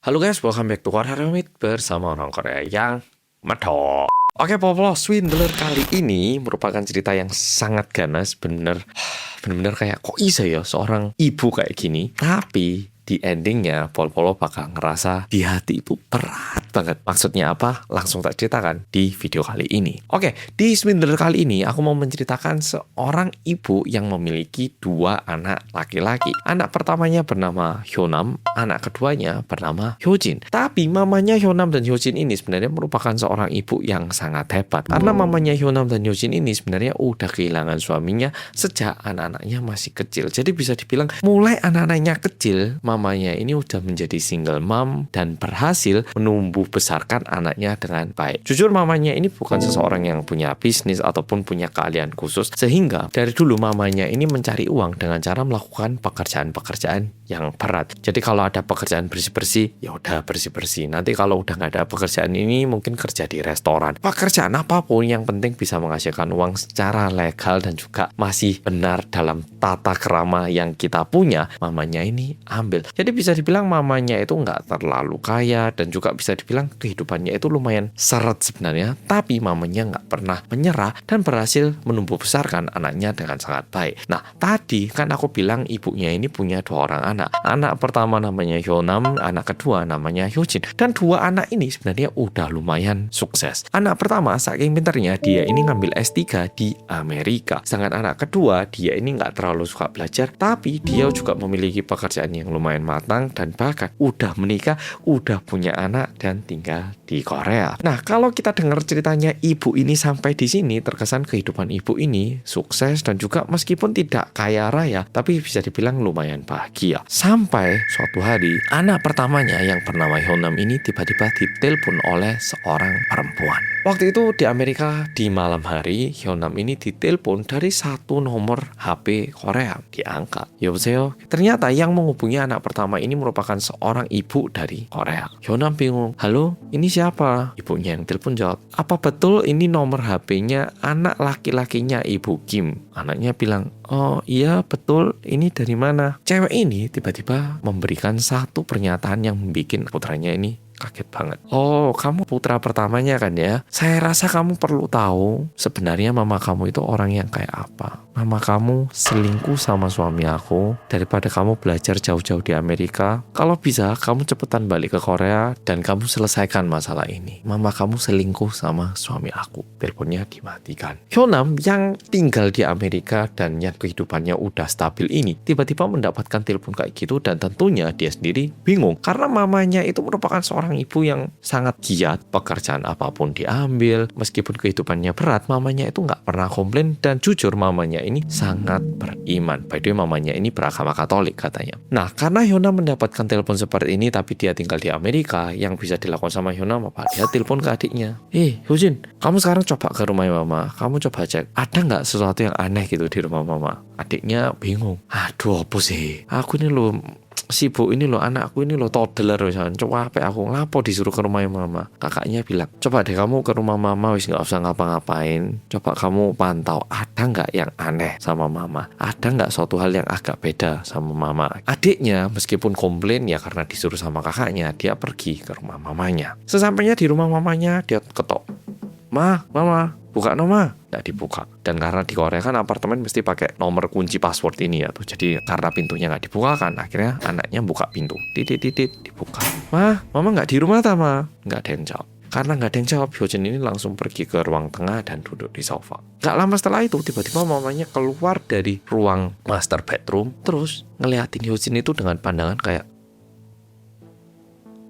Halo guys, welcome back to Korea Remit bersama orang Korea yang medok. Oke, Poplo Swindler kali ini merupakan cerita yang sangat ganas, bener-bener kayak kok bisa ya seorang ibu kayak gini. Tapi di endingnya Polo bakal ngerasa di hati itu berat banget. Maksudnya apa? Langsung tak ceritakan di video kali ini. Oke, di Swindler kali ini aku mau menceritakan seorang ibu yang memiliki dua anak laki-laki. Anak pertamanya bernama Hyunam, anak keduanya bernama Hyojin. Tapi mamanya Hyunam dan Hyojin ini sebenarnya merupakan seorang ibu yang sangat hebat. Karena mamanya Hyunam dan Hyojin ini sebenarnya udah kehilangan suaminya sejak anak-anaknya masih kecil. Jadi bisa dibilang mulai anak-anaknya kecil, mamanya ini udah menjadi single mom dan berhasil menumbuh besarkan anaknya dengan baik. Jujur mamanya ini bukan seseorang yang punya bisnis ataupun punya keahlian khusus, sehingga dari dulu mamanya ini mencari uang dengan cara melakukan pekerjaan-pekerjaan yang berat. Jadi kalau ada pekerjaan bersih-bersih, ya udah bersih-bersih. Nanti kalau udah nggak ada pekerjaan ini, mungkin kerja di restoran. Pekerjaan apapun yang penting bisa menghasilkan uang secara legal dan juga masih benar dalam tata krama yang kita punya, mamanya ini ambil. Jadi bisa dibilang mamanya itu nggak terlalu kaya dan juga bisa dibilang kehidupannya itu lumayan seret sebenarnya. Tapi mamanya nggak pernah menyerah dan berhasil menumbuh besarkan anaknya dengan sangat baik. Nah, tadi kan aku bilang ibunya ini punya dua orang anak. Anak pertama namanya Hyunam, anak kedua namanya Hyojin. Dan dua anak ini sebenarnya udah lumayan sukses. Anak pertama saking pinternya dia ini ngambil S3 di Amerika. Sedangkan anak kedua dia ini nggak terlalu suka belajar, tapi dia juga memiliki pekerjaan yang lumayan matang dan bahkan udah menikah, udah punya anak dan tinggal di Korea. Nah, kalau kita dengar ceritanya ibu ini sampai di sini, terkesan kehidupan ibu ini sukses dan juga meskipun tidak kaya raya, tapi bisa dibilang lumayan bahagia. Sampai suatu hari, anak pertamanya yang bernama Hyunam ini tiba-tiba ditelepon oleh seorang perempuan. Waktu itu di Amerika di malam hari, Hyunam ini ditelepon dari satu nomor HP Korea. Diangkat. Yobseyo. Ternyata yang menghubungi anak pertama ini merupakan seorang ibu dari Korea. Hyunam bingung. Halo, ini siapa? Ibunya yang telepon jawab. Apa betul ini nomor HP-nya anak laki-lakinya Ibu Kim? Anaknya bilang, oh iya betul, ini dari mana? Cewek ini tiba-tiba memberikan satu pernyataan yang membuat putranya ini kaget banget. Oh, kamu putra pertamanya kan ya? Saya rasa kamu perlu tahu sebenarnya mama kamu itu orang yang kayak apa. Mama kamu selingkuh sama suami aku. Daripada kamu belajar jauh-jauh di Amerika, kalau bisa kamu cepetan balik ke Korea dan kamu selesaikan masalah ini. Mama kamu selingkuh sama suami aku. Teleponnya dimatikan. Hyunam yang tinggal di Amerika dan yang kehidupannya udah stabil ini tiba-tiba mendapatkan telepon kayak gitu dan tentunya dia sendiri bingung karena mamanya itu merupakan seorang ibu yang sangat giat, pekerjaan apapun diambil, meskipun kehidupannya berat, mamanya itu nggak pernah komplain dan jujur mamanya ini sangat beriman. By the way, mamanya ini beragama Katolik katanya. Nah, karena Hyunam mendapatkan telepon seperti ini tapi dia tinggal di Amerika, yang bisa dilakukan sama Hyunam apa? Dia telepon ke adiknya. Hyojin, kamu sekarang coba ke rumah mama, kamu coba cek, ada nggak sesuatu yang aneh gitu di rumah mama? Adiknya bingung. Aduh, apa sih? Aku ini loh sibuk ini loh, anakku ini loh toddler misalnya, coba apa aku ngelapo disuruh ke rumah mama. Kakaknya bilang, coba deh kamu ke rumah mama, wis nggak usah ngapa-ngapain, coba kamu pantau ada nggak yang aneh sama mama, ada nggak suatu hal yang agak beda sama mama. Adiknya meskipun komplain ya karena disuruh sama kakaknya, dia pergi ke rumah mamanya. Sesampainya di rumah mamanya dia ketok, mama buka nomor, nggak dibuka. Dan karena di Korea kan apartemen mesti pakai nomor kunci password ini ya tuh. Jadi karena pintunya nggak dibuka kan, akhirnya anaknya buka pintu. Titit dibuka. Mama nggak di rumah tama? Nggak ada yang jawab. Karena nggak ada yang jawab, Hyojin ini langsung pergi ke ruang tengah dan duduk di sofa. Nggak lama setelah itu, tiba-tiba mamanya keluar dari ruang master bedroom, terus ngeliatin Hyojin itu dengan pandangan kayak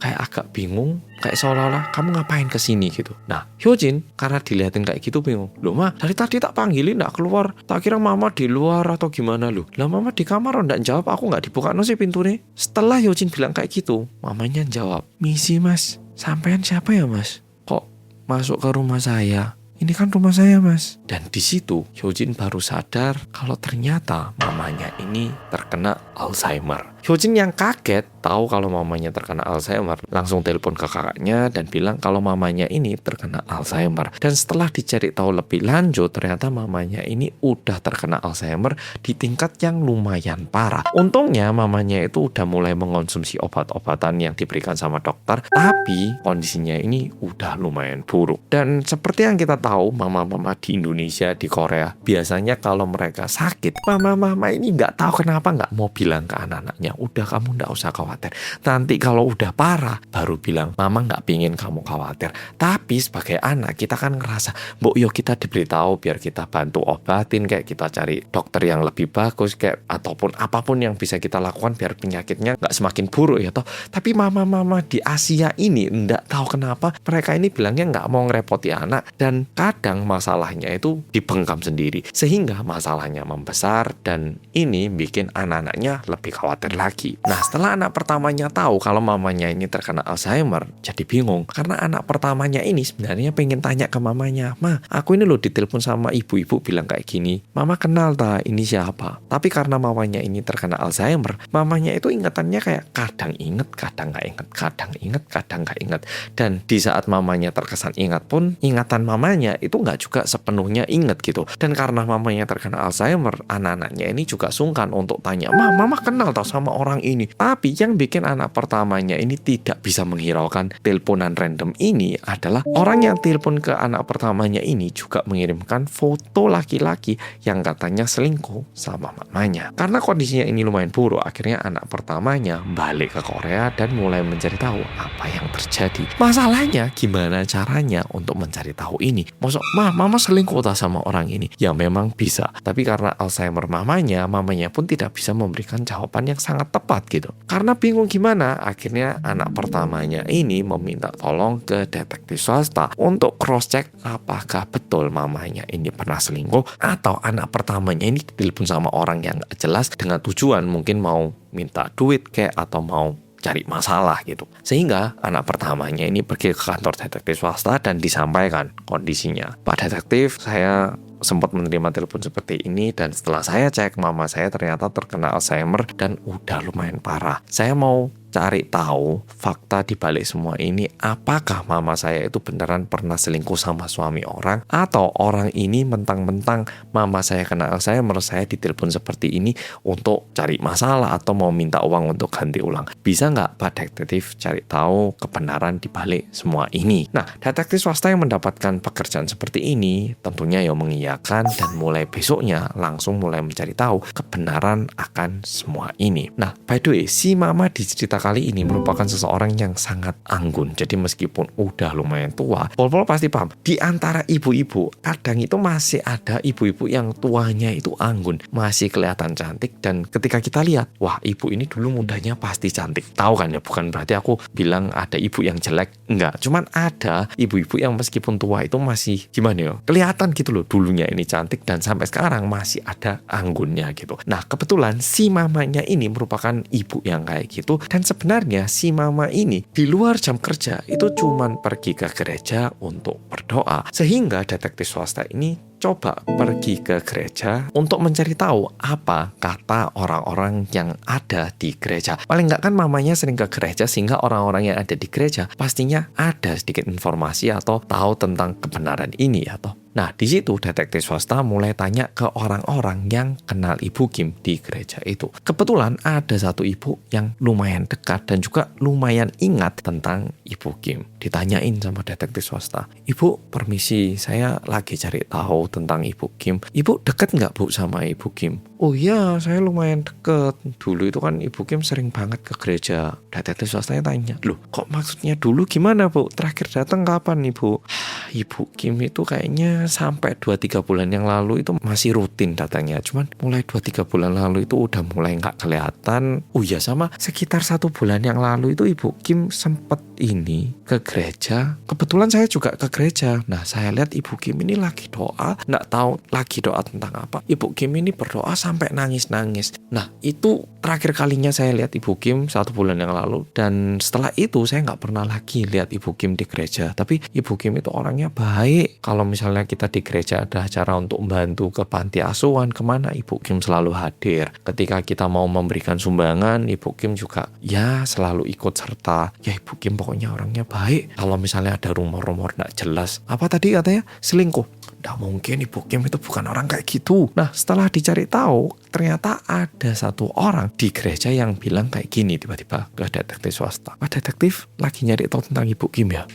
agak bingung, kayak seolah-olah kamu ngapain kesini gitu. Nah, Hyojin karena dilihatin kayak gitu bingung. Loh ma, dari tadi tak panggilin nggak keluar. Tak kira mama di luar atau gimana loh. Lah mama di kamar nggak jawab, aku nggak dibuka no sih pintu nih. Setelah Hyojin bilang kayak gitu, mamanya jawab, misi mas, sampean siapa ya mas? Kok masuk ke rumah saya? Ini kan rumah saya mas. Dan di situ Hyojin baru sadar kalau ternyata mamanya ini terkena Alzheimer. Hyojin yang kaget tahu kalau mamanya terkena Alzheimer, langsung telepon ke kakaknya dan bilang kalau mamanya ini terkena Alzheimer. Dan setelah dicari tahu lebih lanjut, ternyata mamanya ini udah terkena Alzheimer di tingkat yang lumayan parah. Untungnya mamanya itu udah mulai mengonsumsi obat-obatan yang diberikan sama dokter, tapi kondisinya ini udah lumayan buruk. Dan seperti yang kita tahu, mama-mama di Indonesia, di Korea, biasanya kalau mereka sakit, mama-mama ini nggak tahu kenapa nggak mau bilang ke anak-anaknya, udah kamu nggak usah khawatir. Nanti kalau udah parah, baru bilang, mama nggak pingin kamu khawatir. Tapi sebagai anak, kita kan ngerasa, mbok yo kita diberitahu biar kita bantu obatin, kayak kita cari dokter yang lebih bagus, kayak ataupun apapun yang bisa kita lakukan biar penyakitnya nggak semakin buruk ya toh. Tapi mama-mama di Asia ini nggak tahu kenapa mereka ini bilangnya nggak mau ngerepoti anak, dan kadang masalahnya itu dibengkam sendiri sehingga masalahnya membesar, dan ini bikin anak-anaknya lebih khawatir lagi. Nah, setelah anak pertamanya tahu kalau mamanya ini terkena Alzheimer, jadi bingung karena anak pertamanya ini sebenarnya pengen tanya ke mamanya, "Ma, aku ini loh ditelepon sama ibu-ibu bilang kayak gini. Mama kenal tak ini siapa?" Tapi karena mamanya ini terkena Alzheimer, mamanya itu ingatannya kayak kadang inget, kadang nggak inget, kadang inget, kadang nggak inget. Dan di saat mamanya terkesan ingat pun, ingatan mamanya itu nggak juga sepenuhnya inget gitu. Dan karena mamanya terkena Alzheimer, anak-anaknya ini juga sungkan untuk tanya, Mama kenal tau sama orang ini." Tapi yang bikin anak pertamanya ini tidak bisa menghiraukan teleponan random ini adalah orang yang telepon ke anak pertamanya ini juga mengirimkan foto laki-laki yang katanya selingkuh sama mamanya. Karena kondisinya ini lumayan buruk, akhirnya anak pertamanya balik ke Korea dan mulai mencari tahu apa yang terjadi. Masalahnya gimana caranya untuk mencari tahu ini? Maksud, mama selingkuh tak sama orang ini? Ya memang bisa, tapi karena Alzheimer mamanya pun tidak bisa memberikan jawaban yang sangat tepat gitu. Karena bingung gimana, akhirnya anak pertamanya ini meminta tolong ke detektif swasta untuk cross check apakah betul mamanya ini pernah selingkuh, atau anak pertamanya ini ditelepon sama orang yang gak jelas dengan tujuan mungkin mau minta duit kayak atau mau cari masalah gitu. Sehingga anak pertamanya ini pergi ke kantor detektif swasta dan disampaikan kondisinya. "Pak detektif, saya sempat menerima telepon seperti ini, dan setelah saya cek, mama saya ternyata terkena Alzheimer dan udah lumayan parah. Saya mau cari tahu fakta di balik semua ini, apakah mama saya itu beneran pernah selingkuh sama suami orang, atau orang ini mentang-mentang mama saya kena Alzheimer, saya ditelepon seperti ini untuk cari masalah atau mau minta uang untuk ganti ulang. Bisa nggak Pak Detektif cari tahu kebenaran di balik semua ini?" Nah, detektif swasta yang mendapatkan pekerjaan seperti ini tentunya ya mengiyakan, dan mulai besoknya langsung mulai mencari tahu kebenaran akan semua ini. Nah, by the way, si mama di cerita kali ini merupakan seseorang yang sangat anggun. Jadi meskipun udah lumayan tua, Pol pasti paham, di antara ibu-ibu kadang itu masih ada ibu-ibu yang tuanya itu anggun, masih kelihatan cantik, dan ketika kita lihat, wah ibu ini dulu mudanya pasti cantik. Tahu kan ya, bukan berarti aku bilang ada ibu yang jelek, enggak. Cuman ada ibu-ibu yang meskipun tua itu masih gimana ya, kelihatan gitu loh, dulunya ini cantik dan sampai sekarang masih ada anggunnya gitu. Nah, kebetulan si mamanya ini merupakan ibu yang kayak gitu, dan sebenarnya si mama ini di luar jam kerja itu cuman pergi ke gereja untuk berdoa. Sehingga detektif swasta ini coba pergi ke gereja untuk mencari tahu apa kata orang-orang yang ada di gereja. Paling nggak kan mamanya sering ke gereja, sehingga orang-orang yang ada di gereja pastinya ada sedikit informasi atau tahu tentang kebenaran ini atau. Nah, di situ detektif swasta mulai tanya ke orang-orang yang kenal Ibu Kim di gereja itu. Kebetulan ada satu ibu yang lumayan dekat dan juga lumayan ingat tentang Ibu Kim. Ditanyain sama detektif swasta, "Ibu, permisi, saya lagi cari tahu tentang Ibu Kim. Ibu deket nggak Bu sama Ibu Kim?" "Oh iya, saya lumayan deket. Dulu itu kan Ibu Kim sering banget ke gereja." Detektif swastanya tanya, "Loh, kok maksudnya dulu gimana Bu? Terakhir datang kapan Ibu?" "Ibu Kim itu kayaknya sampai 2-3 bulan yang lalu itu masih rutin datangnya. Cuman mulai 2-3 bulan lalu itu udah mulai nggak kelihatan. Oh iya, sama sekitar 1 bulan yang lalu itu Ibu Kim sempet ini ke gereja. Kebetulan saya juga ke gereja. Nah, saya lihat Ibu Kim ini lagi doa. Nggak tahu lagi doa tentang apa. Ibu Kim ini berdoa sampai nangis-nangis. Nah, itu terakhir kalinya saya lihat Ibu Kim 1 bulan yang lalu. Dan setelah itu saya nggak pernah lagi lihat Ibu Kim di gereja. Tapi Ibu Kim itu orangnya baik. Kalau misalnya kita di gereja ada acara untuk membantu ke panti asuhan kemana, Ibu Kim selalu hadir. Ketika kita mau memberikan sumbangan, Ibu Kim juga ya selalu ikut serta. Ya Ibu Kim pokoknya orangnya baik. Kalau misalnya ada rumor-rumor gak jelas, apa tadi katanya selingkuh, nggak mungkin Ibu Kim itu bukan orang kayak gitu. Nah, setelah dicari tahu, ternyata ada satu orang di gereja yang bilang kayak gini tiba-tiba ke detektif swasta. Pak detektif lagi nyari tahu tentang Ibu Kim ya.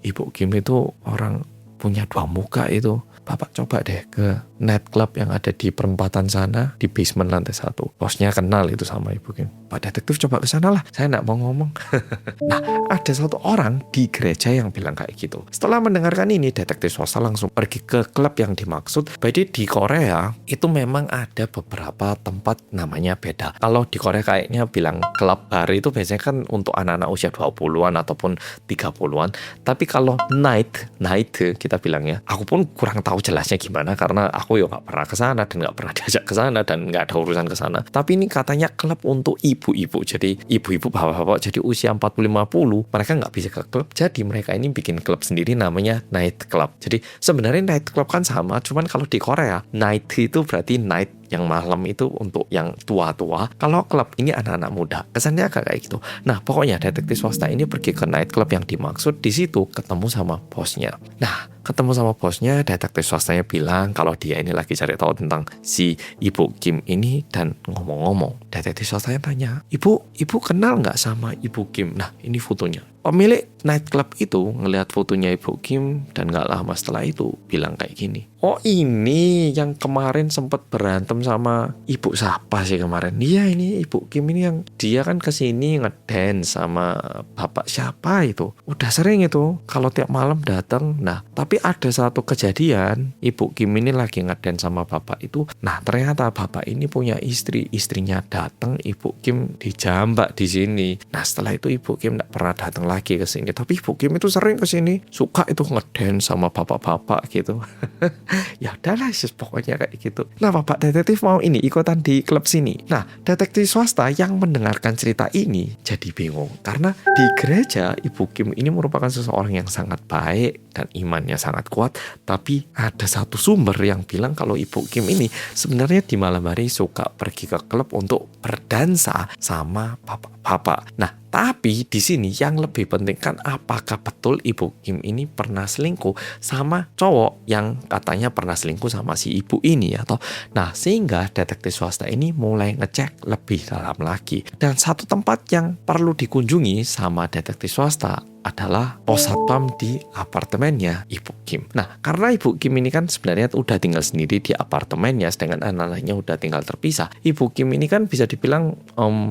Ibu Kim itu orang punya 2 muka itu. Bapak coba deh ke nightclub yang ada di perempatan sana, di basement lantai 1. Bosnya kenal itu sama Ibu Kim. Pak detektif coba ke sana lah, saya nggak mau ngomong. Nah, ada satu orang di gereja yang bilang kayak gitu. Setelah mendengarkan ini, detektif swasta langsung pergi ke klub yang dimaksud. Jadi di Korea itu memang ada beberapa tempat namanya beda. Kalau di Korea kayaknya bilang klub bar itu biasanya kan untuk anak-anak usia 20-an ataupun 30-an. Tapi kalau night kita bilangnya, aku pun kurang tahu jelasnya gimana karena aku ya nggak pernah ke sana dan nggak pernah diajak ke sana dan nggak ada urusan ke sana. Tapi ini katanya klub untuk ibu-ibu. Jadi ibu-ibu bapak-bapak jadi usia 40-50 mereka nggak bisa ke klub. Jadi mereka ini bikin klub sendiri namanya night club. Jadi sebenarnya night club kan sama, cuman kalau di Korea night itu berarti night yang malam itu untuk yang tua-tua. Kalau klub ini anak-anak muda. Kesannya agak kayak gitu. Nah, pokoknya detektif swasta ini pergi ke night club yang dimaksud. Di situ ketemu sama bosnya. Nah, ketemu sama bosnya, detektif swastanya bilang kalau dia ini lagi cari tahu tentang si Ibu Kim ini dan ngomong-ngomong. Detektif swastanya tanya, Ibu kenal nggak sama Ibu Kim? Nah, ini fotonya. Pemilik nightclub itu ngelihat fotonya Ibu Kim dan gak lama setelah itu bilang kayak gini. Oh ini yang kemarin sempat berantem sama Ibu siapa sih kemarin? Iya ini Ibu Kim ini yang dia kan kesini ngedance sama bapak siapa itu. Udah sering itu kalau tiap malam datang. Nah tapi ada satu kejadian Ibu Kim ini lagi ngedance sama bapak itu. Nah ternyata bapak ini punya istri. Istrinya datang, Ibu Kim dijambak di sini. Nah setelah itu Ibu Kim gak pernah datang lagi ke sini. Tapi Ibu Kim itu sering ke sini, suka itu ngedance sama bapak-bapak gitu. Ya udahlah, pokoknya kayak gitu. Nah, Bapak detektif mau ini ikutan di klub sini. Nah, detektif swasta yang mendengarkan cerita ini jadi bingung karena di gereja Ibu Kim ini merupakan seseorang yang sangat baik dan imannya sangat kuat, tapi ada satu sumber yang bilang kalau Ibu Kim ini sebenarnya di malam hari suka pergi ke klub untuk berdansa sama bapak-bapak. Nah, tapi di sini yang lebih penting kan apakah betul Ibu Kim ini pernah selingkuh sama cowok yang katanya pernah selingkuh sama si ibu ini atau nah sehingga detektif swasta ini mulai ngecek lebih dalam lagi. Dan satu tempat yang perlu dikunjungi sama detektif swasta adalah pos satpam di apartemennya Ibu Kim. Nah, karena Ibu Kim ini kan sebenarnya udah tinggal sendiri di apartemennya, sedangkan anak-anaknya udah tinggal terpisah. Ibu Kim ini kan bisa dibilang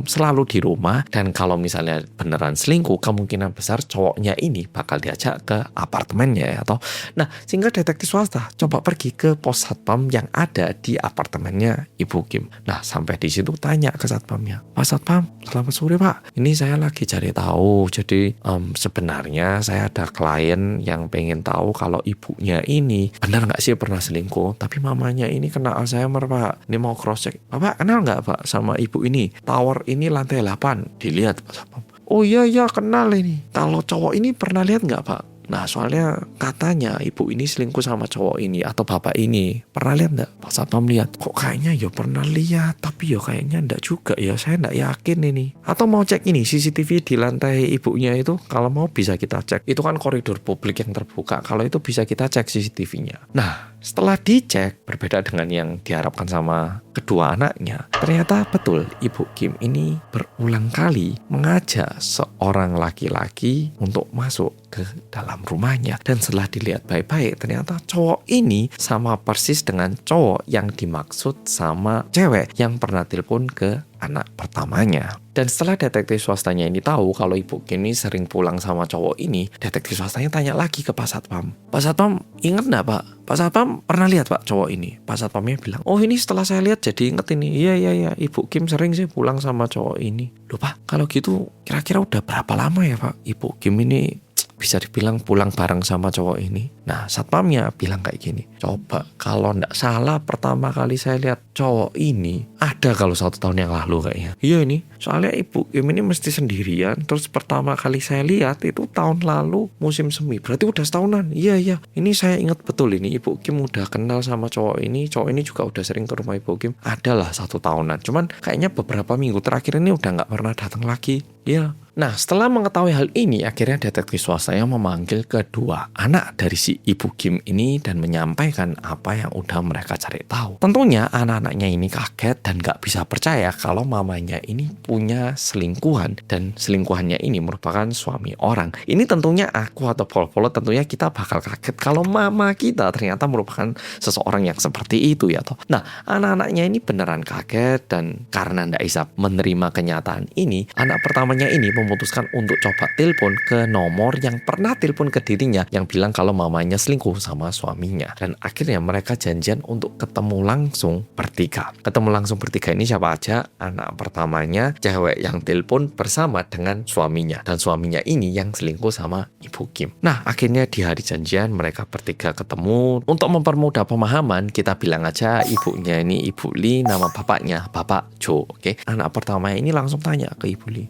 selalu di rumah, dan kalau misalnya beneran selingkuh, kemungkinan besar cowoknya ini bakal diajak ke apartemennya ya, atau nah sehingga detektif swasta coba pergi ke pos satpam yang ada di apartemennya Ibu Kim. Nah, sampai di situ tanya ke satpamnya, Pak Satpam, selamat sore Pak. Ini saya lagi cari tahu. Jadi sebenarnya saya ada klien yang pengen tahu kalau ibunya ini benar nggak sih pernah selingkuh, tapi mamanya ini kena Alzheimer Pak. Ini mau cross check. Bapak kenal nggak Pak sama ibu ini? Tower ini lantai 8. Dilihat Pak Satpam. Oh iya kenal ini. Kalau cowok ini pernah lihat nggak Pak? Nah soalnya katanya ibu ini selingkuh sama cowok ini atau bapak ini. Pernah lihat nggak? Pak Satpam lihat. Kok kayaknya ya pernah lihat, tapi ya kayaknya enggak juga ya. Saya enggak yakin ini. Atau mau cek ini CCTV di lantai ibunya itu. Kalau mau bisa kita cek. Itu kan koridor publik yang terbuka. Kalau itu bisa kita cek CCTV-nya. Nah setelah dicek, berbeda dengan yang diharapkan sama kedua anaknya, ternyata betul Ibu Kim ini berulang kali mengajak seorang laki-laki untuk masuk ke dalam rumahnya. Dan setelah dilihat baik-baik, ternyata cowok ini sama persis dengan cowok yang dimaksud sama cewek yang pernah telepon ke anak pertamanya. Dan setelah detektif swastanya ini tahu kalau Ibu Kim ini sering pulang sama cowok ini, detektif swastanya tanya lagi ke Pak Satpam. Pak Satpam, inget nggak Pak? Pak Satpam pernah lihat Pak cowok ini? Pak Satpamnya bilang, oh ini setelah saya lihat jadi inget ini. Iya, Ibu Kim sering sih pulang sama cowok ini. Loh Pak, kalau gitu kira-kira udah berapa lama ya Pak Ibu Kim ini bisa dibilang pulang bareng sama cowok ini? Nah, satpamnya bilang kayak gini, coba kalau nggak salah pertama kali saya lihat cowok ini ada kalau 1 tahun yang lalu kayaknya. Iya ini, soalnya Ibu Kim ini mesti sendirian. Terus pertama kali saya lihat itu tahun lalu musim semi, berarti udah setahunan. Iya, ini saya ingat betul ini Ibu Kim udah kenal sama cowok ini juga udah sering ke rumah Ibu Kim. Adalah 1 tahunan, cuman kayaknya beberapa minggu terakhir ini udah nggak pernah datang lagi. Iya. Nah, setelah mengetahui hal ini, akhirnya detektif swastanya memanggil kedua anak dari si Ibu Kim ini dan menyampaikan apa yang udah mereka cari tahu. Tentunya anak-anaknya ini kaget dan gak bisa percaya kalau mamanya ini punya selingkuhan, dan selingkuhannya ini merupakan suami orang. Ini tentunya aku atau Pol-Polo tentunya kita bakal kaget kalau mama kita ternyata merupakan seseorang yang seperti itu ya toh. Nah, anak-anaknya ini beneran kaget, dan karena gak bisa menerima kenyataan ini, anak pertamanya ini memutuskan untuk coba telepon ke nomor yang pernah telepon ke dirinya yang bilang kalau mamanya selingkuh sama suaminya. Dan akhirnya mereka janjian untuk ketemu langsung bertiga. Ketemu langsung bertiga ini siapa aja? Anak pertamanya, cewek yang telepon bersama dengan suaminya, dan suaminya ini yang selingkuh sama Ibu Kim. Nah, akhirnya di hari janjian mereka bertiga ketemu. Untuk mempermudah pemahaman, kita bilang aja ibunya ini Ibu Lee, nama bapaknya Bapak Jo. Oke. Anak pertama ini langsung tanya ke Ibu Lee,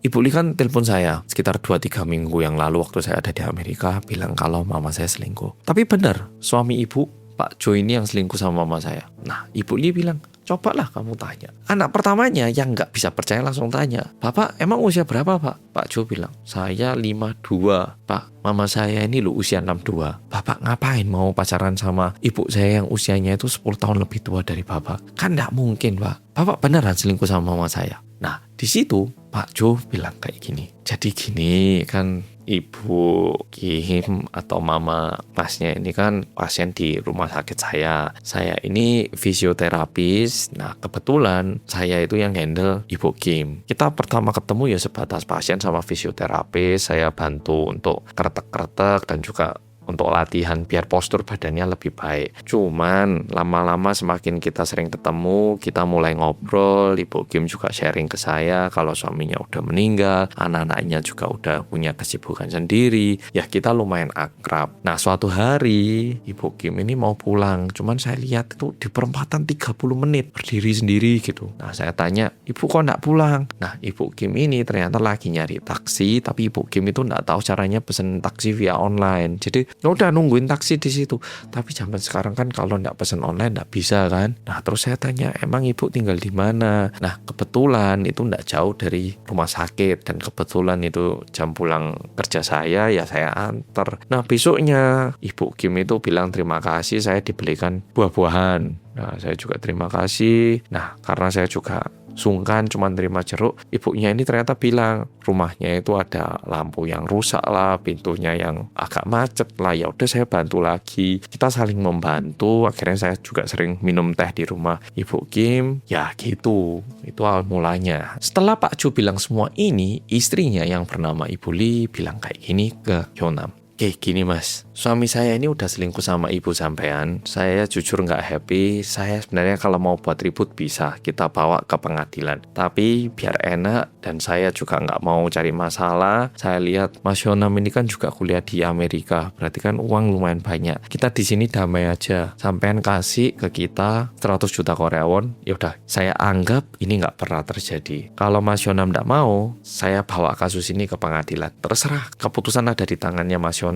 Ibu Lee kan telepon saya sekitar 2-3 minggu yang lalu waktu saya ada di Amerika, bilang kalau mama saya selingkuh. Tapi benar, suami ibu, Pak Jo ini yang selingkuh sama mama saya. Nah, Ibu Lee bilang, cobalah kamu tanya. Anak pertamanya yang nggak bisa percaya langsung tanya, Bapak emang usia berapa Pak? Pak Jo bilang, saya 52 Pak. Mama saya ini lu usia 62. Bapak ngapain mau pacaran sama ibu saya yang usianya itu 10 tahun lebih tua dari Bapak? Kan nggak mungkin Pak. Bapak beneran selingkuh sama mama saya. Nah, di situ Pak Jo bilang kayak gini. Jadi gini kan, Ibu Kim atau mama pasnya ini kan pasien di rumah sakit saya. Saya ini fisioterapis. Nah, kebetulan saya itu yang handle Ibu Kim. Kita pertama ketemu ya sebatas pasien sama fisioterapis. Saya bantu untuk kretek-kretek dan juga untuk latihan biar postur badannya lebih baik. Cuman lama-lama semakin kita sering ketemu, kita mulai ngobrol. Ibu Kim juga sharing ke saya kalau suaminya udah meninggal, anak-anaknya juga udah punya kesibukan sendiri. Ya kita lumayan akrab. Nah, suatu hari Ibu Kim ini mau pulang, cuman saya lihat itu di perempatan 30 menit berdiri sendiri gitu. Nah, saya tanya, Ibu kok nggak pulang? Nah, Ibu Kim ini ternyata lagi nyari taksi, tapi Ibu Kim itu nggak tahu caranya pesen taksi via online. Jadi ya udah nungguin taksi di situ. Tapi zaman sekarang kan kalau nggak pesen online nggak bisa kan. Nah, terus saya tanya, emang ibu tinggal di mana? Nah, kebetulan itu nggak jauh dari rumah sakit, dan kebetulan itu jam pulang kerja saya, ya saya anter. Nah, besoknya Ibu Kim itu bilang terima kasih saya dibelikan buah-buahan. Nah, saya juga terima kasih. Nah, karena saya juga sungkan cuma terima jeruk, ibunya ini ternyata bilang rumahnya itu ada lampu yang rusak lah, pintunya yang agak macet lah. Ya udah saya bantu lagi, kita saling membantu. Akhirnya saya juga sering minum teh di rumah Ibu Kim. Ya gitu, itu awal mulanya. Setelah Pak Jo bilang semua ini, istrinya yang bernama Ibu Lee bilang kayak gini ke Hyunam. Oke, gini mas, suami saya ini udah selingkuh sama ibu sampean. Saya jujur nggak happy. Saya sebenarnya kalau mau buat ribut bisa, kita bawa ke pengadilan. Tapi biar enak dan saya juga nggak mau cari masalah. Saya lihat Mas Hyunam ini kan juga kuliah di Amerika, berarti kan uang lumayan banyak. Kita di sini damai aja. Sampean kasih ke kita 100 juta Korea won. Ya udah, saya anggap ini nggak pernah terjadi. Kalau Mas Hyunam nggak mau, saya bawa kasus ini ke pengadilan. Terserah, keputusan ada di tangannya Mas Hyunam.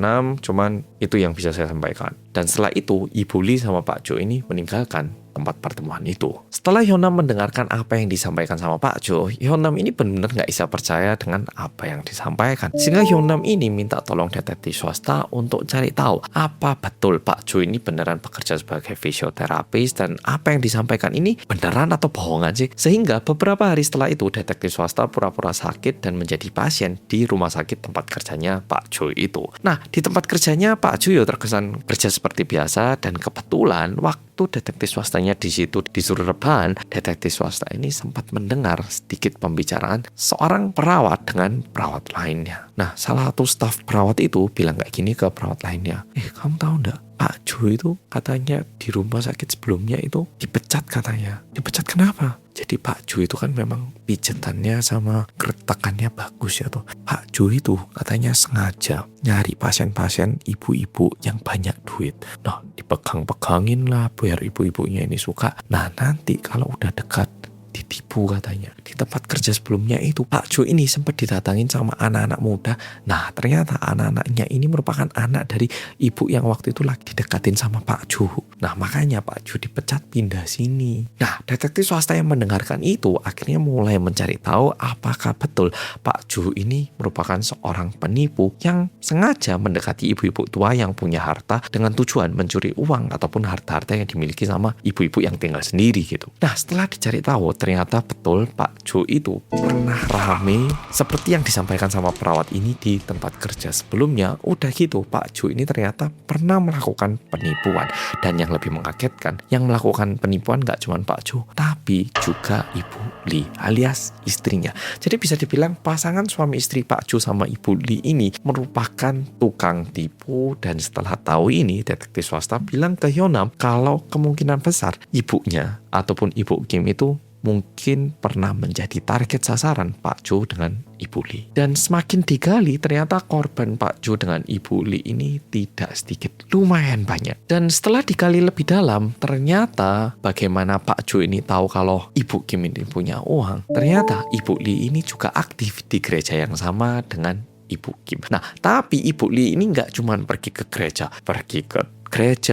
Cuman itu yang bisa saya sampaikan. Dan setelah itu Ibu Lee sama Pak Jo ini meninggalkan tempat pertemuan itu. Setelah Hyunam mendengarkan apa yang disampaikan sama Pak Jo, Hyunam ini benar-benar nggak bisa percaya dengan apa yang disampaikan. Sehingga Hyunam ini minta tolong detektif swasta untuk cari tahu apa betul Pak Jo ini beneran bekerja sebagai fisioterapis, dan apa yang disampaikan ini beneran atau bohongan sih. Sehingga beberapa hari setelah itu detektif swasta pura-pura sakit dan menjadi pasien di rumah sakit tempat kerjanya Pak Jo itu. Nah, di tempat kerjanya Pak Jo ya terkesan kerja seperti biasa, dan kebetulan waktu detektif swastanya Katanya di situ disuruh rebahan, detektif swasta ini sempat mendengar sedikit pembicaraan seorang perawat dengan perawat lainnya. Nah, salah satu staf perawat itu bilang kayak gini ke perawat lainnya, kamu tahu nggak? Pak Jo itu katanya di rumah sakit sebelumnya itu dipecat katanya. Dipecat kenapa? Jadi Pak Jo itu kan memang pijatannya sama geretakannya bagus ya tuh. Pak Jo itu katanya sengaja nyari pasien-pasien ibu-ibu yang banyak duit. Nah, dipegang-pegangin lah biar ibu-ibunya ini suka. Nah, nanti kalau udah dekat ditipu katanya. Di tempat kerja sebelumnya itu Pak Jo ini sempat didatangin sama anak-anak muda. Nah, ternyata anak-anaknya ini merupakan anak dari ibu yang waktu itu lagi didekatin sama Pak Jo. Nah, makanya Pak Jo dipecat pindah sini. Nah, detektif swasta yang mendengarkan itu akhirnya mulai mencari tahu apakah betul Pak Jo ini merupakan seorang penipu yang sengaja mendekati ibu-ibu tua yang punya harta dengan tujuan mencuri uang ataupun harta-harta yang dimiliki sama ibu-ibu yang tinggal sendiri gitu. Nah, setelah dicari tahu ternyata betul Pak Jo itu pernah rame seperti yang disampaikan sama perawat ini di tempat kerja sebelumnya. Udah gitu Pak Jo ini ternyata pernah melakukan penipuan. Dan yang lebih mengagetkan, yang melakukan penipuan gak cuma Pak Jo, tapi juga Ibu Li alias istrinya. Jadi bisa dibilang pasangan suami istri Pak Jo sama Ibu Li ini merupakan tukang tipu. Dan setelah tahu ini, detektif swasta bilang ke Hyunam kalau kemungkinan besar ibunya ataupun Ibu Kim itu mungkin pernah menjadi target sasaran Pak Jo dengan Ibu Li. Dan semakin digali ternyata korban Pak Jo dengan Ibu Li ini tidak sedikit, lumayan banyak. Dan setelah digali lebih dalam, ternyata bagaimana Pak Jo ini tahu kalau Ibu Kim ini punya uang. Ternyata Ibu Li ini juga aktif di gereja yang sama dengan Ibu Kim. Nah, tapi Ibu Li ini nggak cuma pergi ke gereja,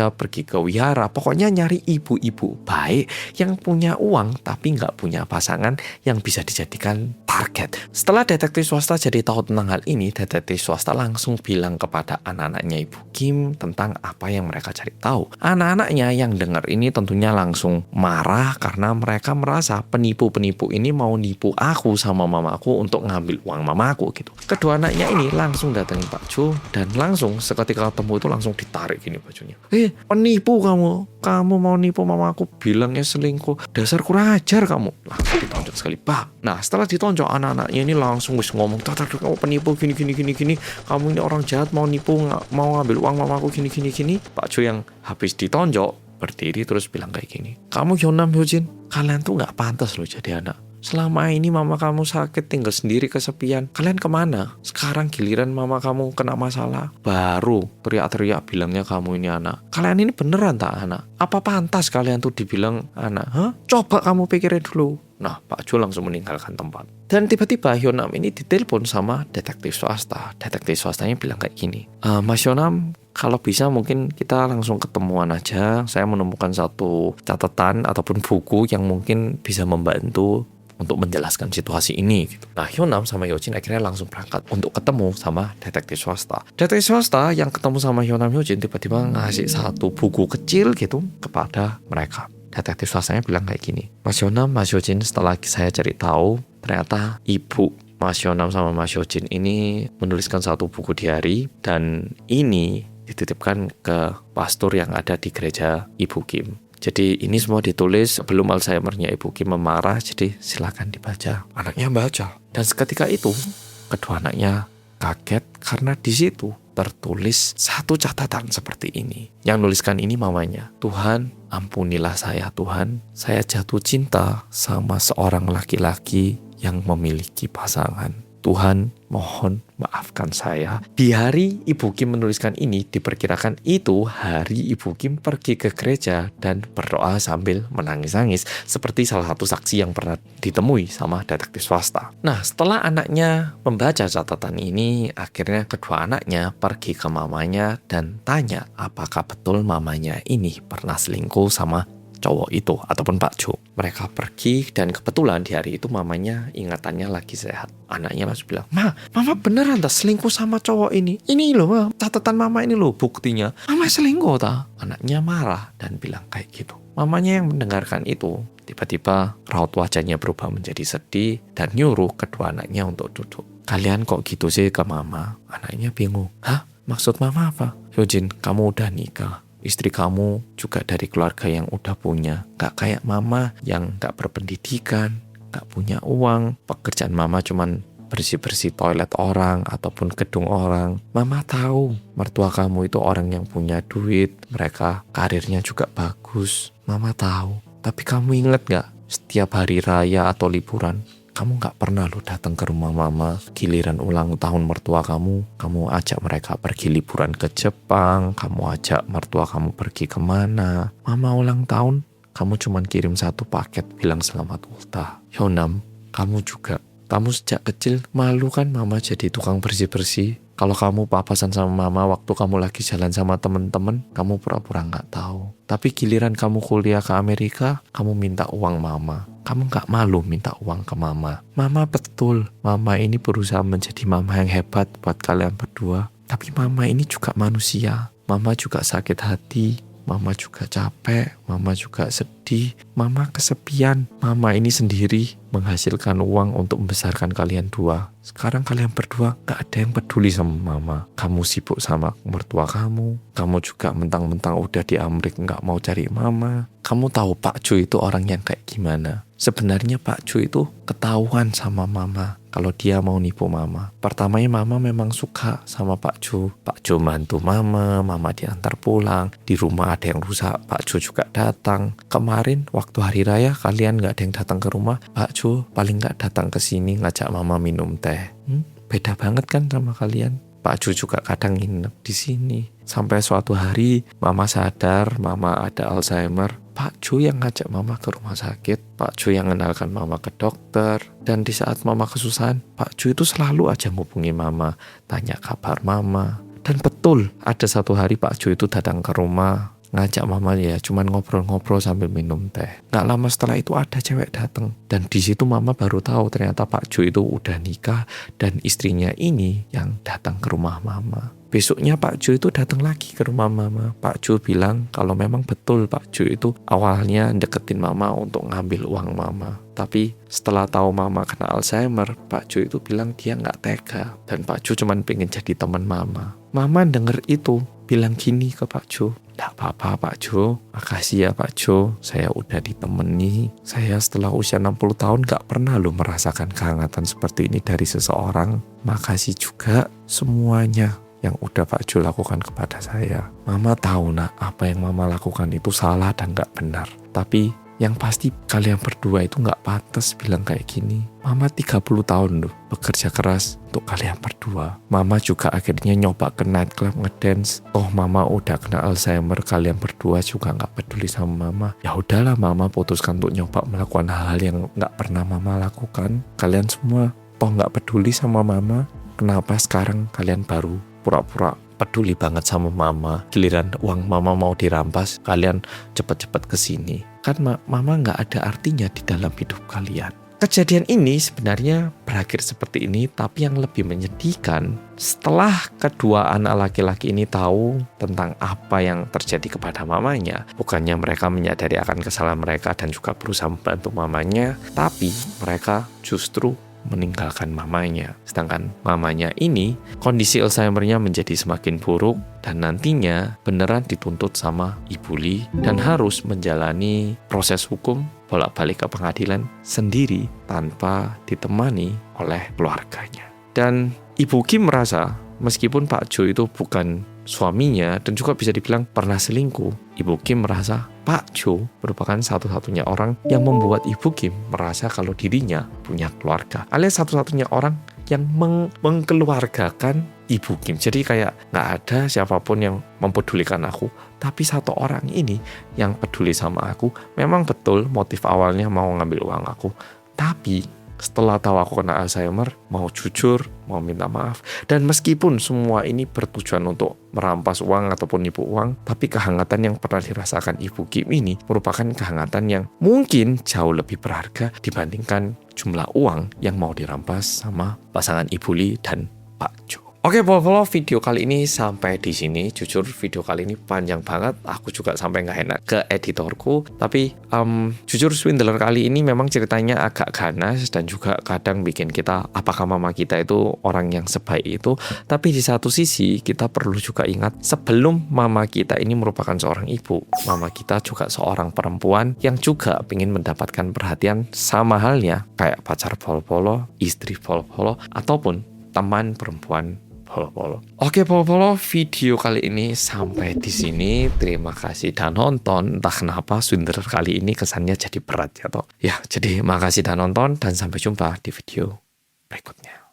pergi ke wihara, pokoknya nyari ibu-ibu baik yang punya uang tapi nggak punya pasangan yang bisa dijadikan target. Setelah detektif swasta jadi tahu tentang hal ini, detektif swasta langsung bilang kepada anak-anaknya Ibu Kim tentang apa yang mereka cari tahu. Anak-anaknya yang dengar ini tentunya langsung marah karena mereka merasa penipu-penipu ini mau nipu aku sama mamaku untuk ngambil uang mamaku gitu. Kedua anaknya ini langsung datengin Pak Jo dan langsung seketika ketemu itu langsung ditarik gini bajunya. Penipu kamu mau nipu mamaku, bilangnya selingkuh, dasar kurang ajar kamu. Langsung ditonjok sekali, Pak. Nah, setelah ditonjok anak-anaknya ini langsung wis ngomong, kamu penipu gini, kamu ini orang jahat, mau nipu, mau ngambil uang mamaku gini. Pak Jo yang habis ditonjok berdiri terus bilang kayak gini, kamu Hyunam Hyojin, kalian tuh nggak pantas loh jadi anak. Selama ini mama kamu sakit tinggal sendiri kesepian. Kalian kemana? Sekarang giliran mama kamu kena masalah, baru teriak-teriak bilangnya kamu ini anak. Kalian ini beneran tak anak? Apa pantas kalian tuh dibilang anak? Coba kamu pikirin dulu. Nah, Pak Jo langsung meninggalkan tempat. Dan tiba-tiba Hyunam ini ditelepon sama detektif swasta. Detektif swastanya bilang kayak gini, Mas Hyunam, kalau bisa mungkin kita langsung ketemuan aja. Saya menemukan satu catatan ataupun buku yang mungkin bisa membantu untuk menjelaskan situasi ini gitu. Nah, Hyunam sama Hyojin akhirnya langsung berangkat untuk ketemu sama detektif swasta. Detektif swasta yang ketemu sama Hyunam Hyojin tiba-tiba ngasih satu buku kecil gitu kepada mereka. Detektif swastanya bilang kayak gini, Mas Hyunam, Mas Hyojin, setelah saya cari tahu ternyata ibu Mas Hyunam sama Mas Hyojin ini menuliskan satu buku diari dan ini dititipkan ke pastor yang ada di gereja Ibu Kim. Jadi ini semua ditulis sebelum Alzheimer-nya Ibu Kim memarah, jadi silakan dibaca. Anaknya baca. Dan seketika itu, kedua anaknya kaget karena di situ tertulis satu catatan seperti ini. Yang nuliskan ini mamanya, Tuhan ampunilah saya Tuhan, saya jatuh cinta sama seorang laki-laki yang memiliki pasangan. Tuhan mohon maafkan saya. Di hari Ibu Kim menuliskan ini, diperkirakan itu hari Ibu Kim pergi ke gereja dan berdoa sambil menangis-nangis seperti salah satu saksi yang pernah ditemui sama detektif swasta. Nah, setelah anaknya membaca catatan ini, akhirnya kedua anaknya pergi ke mamanya dan tanya apakah betul mamanya ini pernah selingkuh sama cowok itu ataupun Pak Jo. Mereka pergi dan kebetulan di hari itu mamanya ingatannya lagi sehat. Anaknya langsung bilang, Mama beneran tak selingkuh sama cowok ini? Ini loh, catatan mama ini loh buktinya. Mama selingkuh tak? Anaknya marah dan bilang kayak gitu. Mamanya yang mendengarkan itu tiba-tiba raut wajahnya berubah menjadi sedih dan nyuruh kedua anaknya untuk duduk. Kalian kok gitu sih ke mama? Anaknya bingung. Maksud mama apa? Hyojin, kamu udah nikah. Istri kamu juga dari keluarga yang udah punya. Gak kayak mama yang gak berpendidikan, gak punya uang. Pekerjaan mama cuman bersih-bersih toilet orang ataupun gedung orang. Mama tahu mertua kamu itu orang yang punya duit, mereka karirnya juga bagus. Mama tahu. Tapi kamu inget gak, setiap hari raya atau liburan, kamu gak pernah lo datang ke rumah mama. Giliran ulang tahun mertua kamu ajak mereka pergi liburan ke Jepang, kamu ajak mertua kamu pergi kemana. Mama ulang tahun, kamu cuman kirim satu paket bilang selamat ultah. Hyunam, kamu juga. Kamu sejak kecil malu kan mama jadi tukang bersih-bersih. Kalau kamu papasan sama mama waktu kamu lagi jalan sama temen-temen, kamu pura-pura gak tahu. Tapi giliran kamu kuliah ke Amerika, kamu minta uang mama. Kamu gak malu minta uang ke mama. Mama betul, mama ini berusaha menjadi mama yang hebat buat kalian berdua. Tapi mama ini juga manusia. Mama juga sakit hati. Mama juga capek, mama juga sedih, mama kesepian. Mama ini sendiri menghasilkan uang untuk membesarkan kalian dua. Sekarang kalian berdua gak ada yang peduli sama mama. Kamu sibuk sama mertua kamu juga mentang-mentang udah di Amerika gak mau cari mama. Kamu tahu Pak Ju itu orang yang kayak gimana? Sebenarnya Pak Ju itu ketahuan sama mama kalau dia mau nipu mama. Pertamanya mama memang suka sama Pak Ju. Pak Ju bantu mama diantar pulang. Di rumah ada yang rusak, Pak Ju juga datang. Kemarin waktu hari raya kalian gak ada yang datang ke rumah, Pak Ju paling gak datang ke sini ngajak mama minum teh. Beda banget kan sama kalian? Pak Ju juga kadang nginep di sini. Sampai suatu hari mama sadar mama ada Alzheimer. Pak Ju yang ngajak mama ke rumah sakit. Pak Ju yang mengenalkan mama ke dokter. Dan di saat mama kesusahan, Pak Ju itu selalu aja ngubungi mama, tanya kabar mama. Dan betul, ada satu hari Pak Ju itu datang ke rumah, ngajak mama ya cuman ngobrol-ngobrol sambil minum teh. Gak lama setelah itu ada cewek datang. Dan di situ mama baru tahu ternyata Pak Ju itu udah nikah dan istrinya ini yang datang ke rumah mama. Besoknya Pak Ju itu datang lagi ke rumah mama. Pak Ju bilang kalau memang betul Pak Ju itu awalnya deketin mama untuk ngambil uang mama. Tapi setelah tahu mama kena Alzheimer, Pak Ju itu bilang dia gak tega. Dan Pak Ju cuman pengen jadi teman mama. Mama denger itu bilang gini ke Pak Ju, "Gak apa-apa Pak Ju, makasih ya Pak Ju, saya udah ditemani. Saya setelah usia 60 tahun gak pernah loh merasakan kehangatan seperti ini dari seseorang. Makasih juga semuanya yang udah Pak Ju lakukan kepada saya. Mama tahu nak, apa yang mama lakukan itu salah dan gak benar. Tapi yang pasti kalian berdua itu gak pantas bilang kayak gini. Mama 30 tahun loh bekerja keras untuk kalian berdua. Mama juga akhirnya nyoba ke nightclub ngedance. Oh mama udah kena Alzheimer, kalian berdua juga gak peduli sama mama. Ya udahlah mama putuskan untuk nyoba melakukan hal-hal yang gak pernah mama lakukan. Kalian semua toh gak peduli sama mama. Kenapa sekarang kalian baru pura-pura peduli banget sama mama? Giliran uang mama mau dirampas, kalian cepet-cepet kesini. Kan mama gak ada artinya di dalam hidup kalian." Kejadian ini sebenarnya berakhir seperti ini, tapi yang lebih menyedihkan, setelah kedua anak laki-laki ini tahu tentang apa yang terjadi kepada mamanya, bukannya mereka menyadari akan kesalahan mereka dan juga berusaha membantu mamanya, tapi mereka justru meninggalkan mamanya. Sedangkan mamanya ini kondisi Alzheimer-nya menjadi semakin buruk dan nantinya beneran dituntut sama Ibu Lee dan harus menjalani proses hukum bolak-balik ke pengadilan sendiri tanpa ditemani oleh keluarganya. Dan Ibu Kim merasa meskipun Pak Jo itu bukan suaminya dan juga bisa dibilang pernah selingkuh, Ibu Kim merasa Pak Jo merupakan satu-satunya orang yang membuat Ibu Kim merasa kalau dirinya punya keluarga, alias satu-satunya orang yang mengkeluargakan Ibu Kim. Jadi kayak gak ada siapapun yang mempedulikan aku, tapi satu orang ini yang peduli sama aku. Memang betul motif awalnya mau ngambil uang aku, tapi setelah tahu aku kena Alzheimer, mau jujur, mau minta maaf. Dan meskipun semua ini bertujuan untuk merampas uang ataupun nipu uang, tapi kehangatan yang pernah dirasakan Ibu Kim ini merupakan kehangatan yang mungkin jauh lebih berharga dibandingkan jumlah uang yang mau dirampas sama pasangan Ibu Lee dan Pak Jo. Oke, Polo, video kali ini sampai di sini. Jujur video kali ini panjang banget. Aku juga sampai nggak enak ke editorku. Tapi jujur Swindler kali ini memang ceritanya agak ganas dan juga kadang bikin kita, apakah mama kita itu orang yang sebaik itu. Tapi di satu sisi kita perlu juga ingat, sebelum mama kita ini merupakan seorang ibu, mama kita juga seorang perempuan yang juga ingin mendapatkan perhatian sama halnya kayak pacar Polo, istri Polo, ataupun teman perempuan Polo. Oke, Polo, video kali ini sampai di sini. Terima kasih dan nonton. Entah kenapa Swindler kali ini kesannya jadi berat ya toh. Ya, jadi makasih dan nonton dan sampai jumpa di video berikutnya.